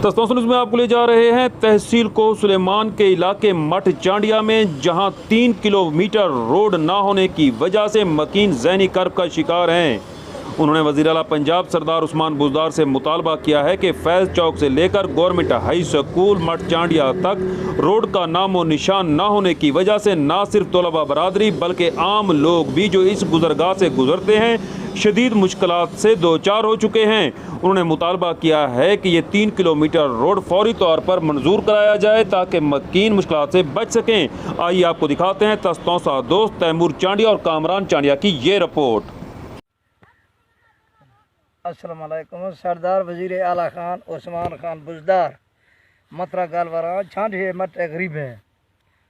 तस्नीज़ में आपको ले जा रहे हैं तहसील को सुलेमान के इलाके मठ चांडिया में, जहां 3 किलोमीटर रोड ना होने की वजह से मकीन ज़हनी कर्ब का शिकार हैं। उन्होंने वज़ीर आला पंजाब सरदार उस्मान बुज़दार से मुतालबा किया है कि फैज़ चौक से लेकर गवर्नमेंट हाई स्कूल मठ चांडिया तक रोड का नामो निशान ना होने की वजह से ना सिर्फ तलबा बरादरी बल्कि आम लोग भी जो इस गुजरगाह से गुजरते हैं शदीद मुश्किलात से दो चार हो चुके हैं। उन्होंने मुतालबा किया है कि ये 3 किलोमीटर रोड फौरी तौर पर मंजूर कराया जाए ताकि मकीन मुश्किलात से बच सकें। आइए आपको दिखाते हैं तस्तौसा दोस्त तैमूर चांडिया और कामरान चांडिया की ये रिपोर्ट। अस्सलाम वालेकुम। सरदार वज़ीर आला खान उस्मान खान बुज़दार मतरा गालवरा छांड है मत गरीब है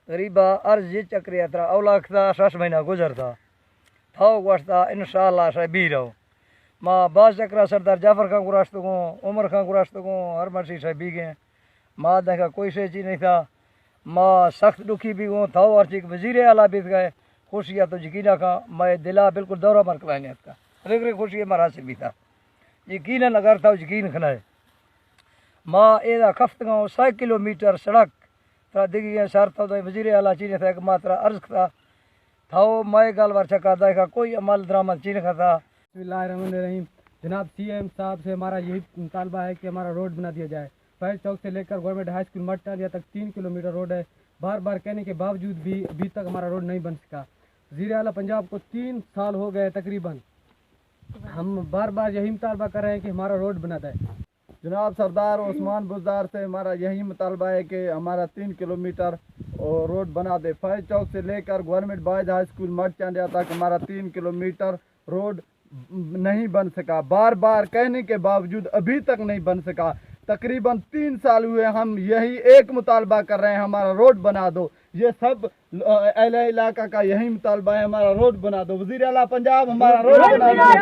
गरीबा अर्ज ये चक्र यात्रा औलाख था 6 महीना गुजरता था वस्ता इंशाअल्लाह से भी रहो माँ बाज चक्रा सरदार जाफर खान गुराश्त को उमर खान गुराश्त को हर मर्सी से भी गए माँ देखा कोई से चीज नहीं था माँ सख्त दुखी भी हूँ था और चीज वज़ीर आला भी गए खुशियाँ तो यकीन खा मैं दिला बिल्कुल दौरा मर कलानियत का रेगरे खुशी हमारा हासिल भी था यकीन अगर था यकीन खनाए माँ एदा खफ्त गाँव 100 किलोमीटर सड़क था दिगी शहर था तो वज़ीर आला चीन था एक मात्रा अर्ज था मैं गाल बार चका देखा कोई अमल दरामद चीन का था। बिस्मिल्लाहिर्रहमानिर्रहीम। जनाब सीएम साहब से हमारा यही मुतालबा है कि हमारा रोड बना दिया जाए। फैज़ चौक से लेकर गवर्नमेंट हाई स्कूल मठ चांडिया तक 3 किलोमीटर रोड है। बार बार कहने के बावजूद भी अभी तक हमारा रोड नहीं बन सका। वज़ीर आला पंजाब को 3 साल हो गए तकरीबन, हम बार बार यही मुतालबा कर रहे हैं कि हमारा रोड बना दे। जनाब सरदार उस्मान बुज़दार से हमारा यही मुतालबा है कि हमारा 3 किलोमीटर रोड बना दे। फैज़ चौक से लेकर गवर्नमेंट बॉयज़ हाई स्कूल मठ चांडिया तक हमारा 3 किलोमीटर रोड नहीं बन सका। बार बार कहने के बावजूद अभी तक नहीं बन सका। तकरीबन 3 साल हुए हम यही एक मुतालबा कर रहे हैं, हमारा रोड बना दो। ये सब अहले इलाका का यही मुतालबा है, हमारा रोड बना दो। वज़ीर आला पंजाब हमारा रोड बना दो।